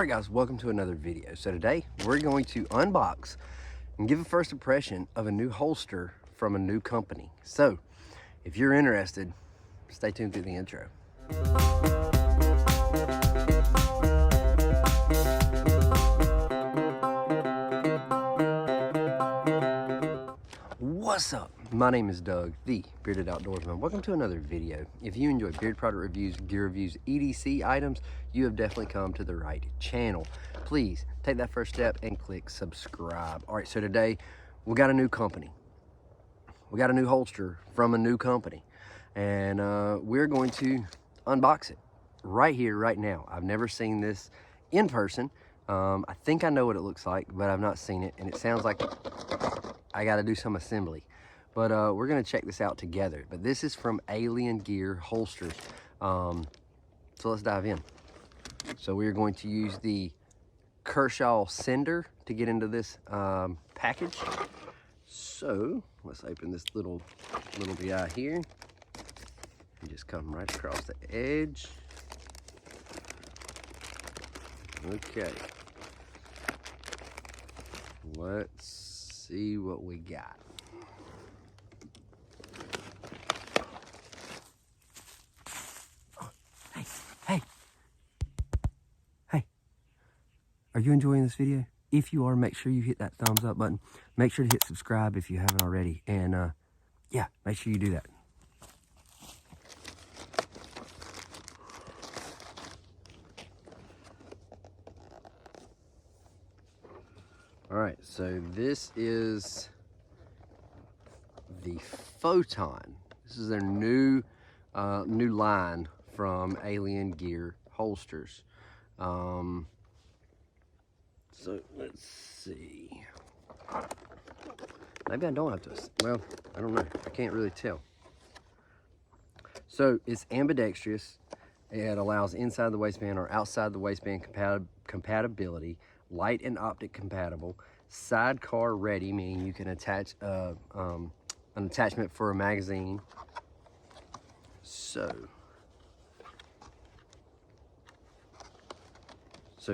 Alright guys, welcome to another video. So today we're going to unbox and give a first impression of a new holster from a new company. So if you're interested, stay tuned through the intro. What's up? My name is Doug, the Bearded Outdoorsman. Welcome to another video. If you enjoy beard product reviews, gear reviews, EDC items, you have definitely come to the right channel. Please take that first step and click subscribe. All right, so today we got a new company. We got a new holster from a new company, and we're going to unbox it right here, right now. I've never seen this in person. I think I know what it looks like, but I've not seen it, and it sounds like I got to do some assembly. But we're going to check this out together. But this is from Alien Gear Holsters. So let's dive in. So we're going to use the Kershaw sender to get into this package. So let's open this little guy here. And just come right across the edge. Okay. Let's see what we got. Hey, are you enjoying this video? If you are, make sure you hit that thumbs up button. Make sure to hit subscribe if you haven't already. And yeah, make sure you do that. All right, so this is the Photon. This is their new line from Alien Gear Holsters. So let's see. Maybe I don't have to, well, I don't know. I can't really tell. So it's ambidextrous. It allows inside the waistband or outside the waistband compatibility, light and optic compatible, sidecar ready, meaning you can attach an attachment for a magazine. So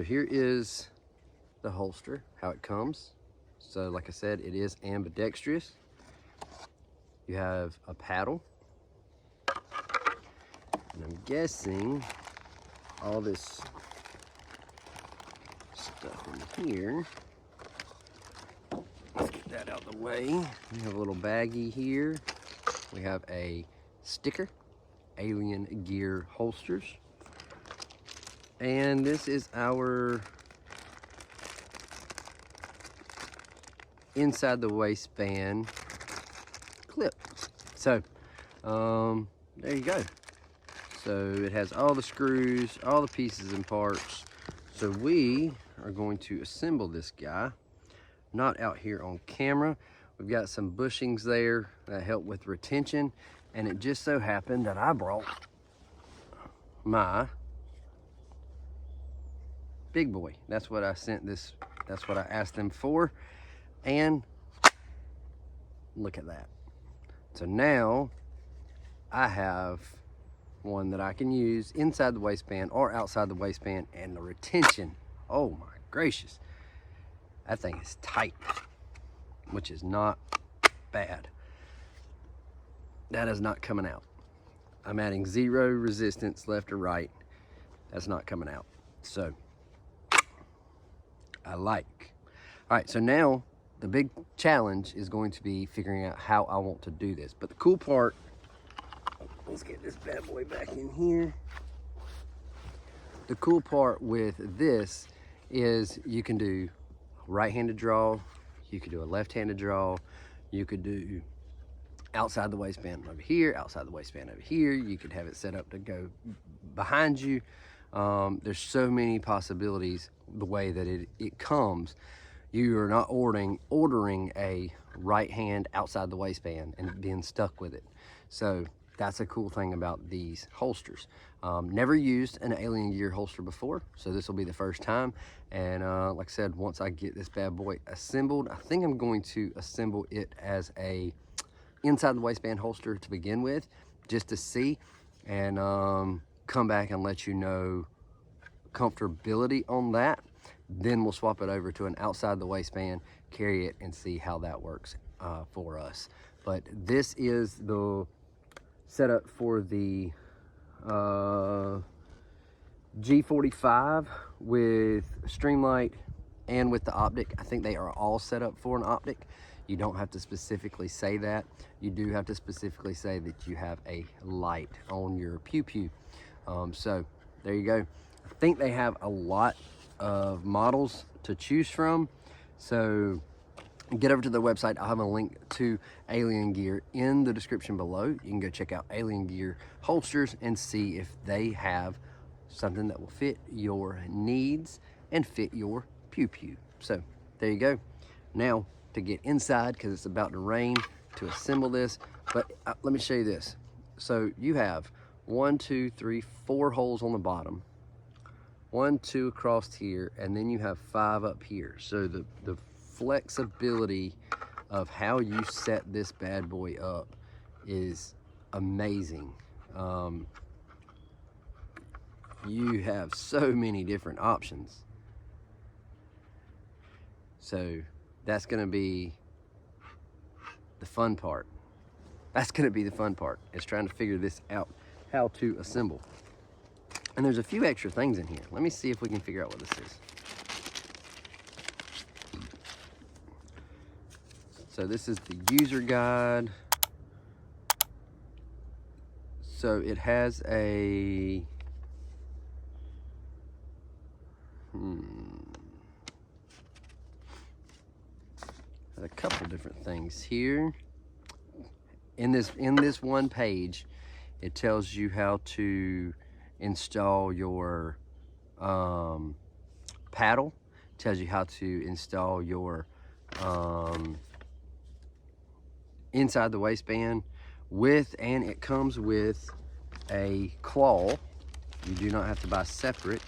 here is the holster, how it comes. So like I said, it is ambidextrous. You have a paddle, and I'm guessing all this stuff in here. Let's get that out of the way. We have a little baggie here. We have a sticker, Alien Gear Holsters. And this is our inside the waistband clip. So there you go. So it has all the screws, all the pieces and parts. So we are going to assemble this guy, not out here on camera. We've got some bushings there that help with retention, and it just so happened that I brought my big boy. That's what I sent this, that's what I asked them for. And look at that. So now I have one that I can use inside the waistband or outside the waistband, and the retention, oh my gracious, that thing is tight, which is not bad. That is not coming out. I'm adding zero resistance left or right. That's not coming out. So I like. All right, so now the big challenge is going to be figuring out how I want to do this. But the cool part, let's get this bad boy back in here. The cool part with this is you can do right-handed draw, you could do a left-handed draw, you could do outside the waistband over here, outside the waistband over here. You could have it set up to go behind you. There's so many possibilities the way that it comes. You are not ordering a right hand outside the waistband and being stuck with it. So that's a cool thing about these holsters. Never used an Alien Gear holster before, so this will be the first time. And like I said, once I get this bad boy assembled, I think I'm going to assemble it as a inside the waistband holster to begin with, just to see, and come back and let you know comfortability on that, then we'll swap it over to an outside the waistband, carry it, and see how that works for us. But this is the setup for the G45 with Streamlight and with the optic. I think they are all set up for an optic. You don't have to specifically say that. You do have to specifically say that you have a light on your pew pew. So there you go. I think they have a lot of models to choose from. So get over to their website. I'll have a link to Alien Gear in the description below. You can go check out Alien Gear holsters and see if they have something that will fit your needs and fit your pew pew. So there you go. Now to get inside, because it's about to rain, to assemble this. But let me show you this. So you have 1, 2, 3, 4 holes on the bottom, 1, 2 across here, and then you have 5 up here. So the flexibility of how you set this bad boy up is amazing. You have so many different options. So that's gonna be the fun part. That's gonna be the fun part, is trying to figure this out, how to assemble. And there's a few extra things in here. Let me see if we can figure out what this is. So this is the user guide. So it has a, a couple different things here. In this one page, it tells you how to install your paddle. It tells you how to install your inside the waistband and it comes with a claw. You do not have to buy separate.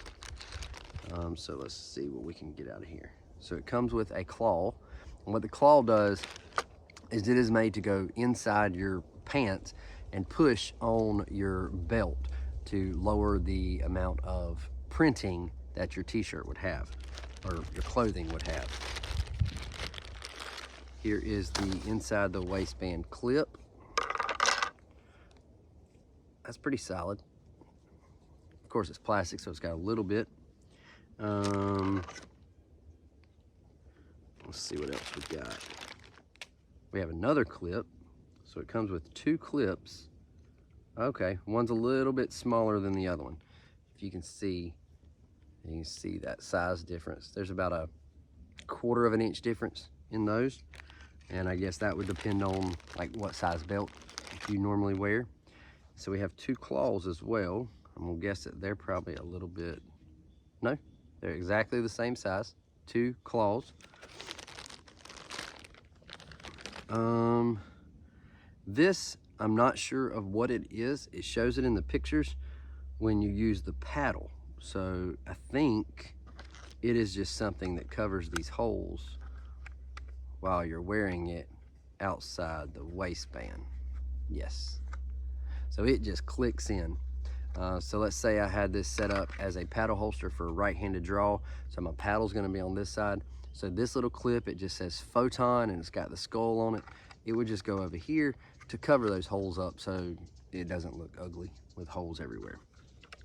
So let's see what we can get out of here. So it comes with a claw. And what the claw does is it is made to go inside your pants and push on your belt to lower the amount of printing that your t-shirt would have, or your clothing would have. Here is the inside the waistband clip. That's pretty solid. Of course, it's plastic, so it's got a little bit. Let's see what else we got. We have another clip. So it comes with 2 clips. Okay, one's a little bit smaller than the other one. If you can see that size difference. There's about a 1/4 of an inch difference in those. And I guess that would depend on like what size belt you normally wear. So we have 2 claws as well. I'm gonna guess that they're probably a little bit, no, they're exactly the same size. 2 claws. This, I'm not sure of what it is. It shows it in the pictures when you use the paddle. So I think it is just something that covers these holes while you're wearing it outside the waistband. Yes. So it just clicks in. So let's say I had this set up as a paddle holster for a right-handed draw. So my paddle's gonna be on this side. So this little clip, it just says Photon and it's got the skull on it. It would just go over here to cover those holes up so it doesn't look ugly with holes everywhere.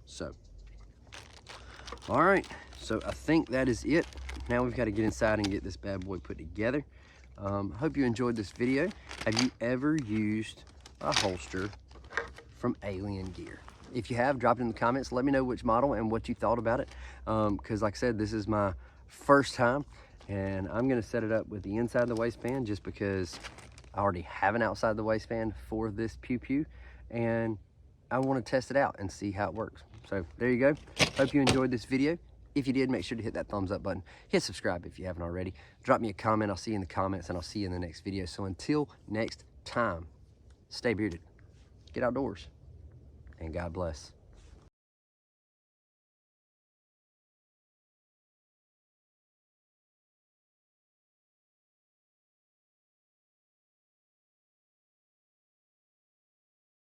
So, all right, so I think that is it. Now we've got to get inside and get this bad boy put together. Hope you enjoyed this video. Have you ever used a holster from Alien Gear? If you have, drop it in the comments. Let me know which model and what you thought about it. Because like I said, this is my first time. And I'm going to set it up with the inside of the waistband just because I already have an outside the waistband for this pew pew. And I want to test it out and see how it works. So there you go. Hope you enjoyed this video. If you did, make sure to hit that thumbs up button. Hit subscribe if you haven't already. Drop me a comment. I'll see you in the comments and I'll see you in the next video. So until next time, stay bearded, get outdoors, and God bless.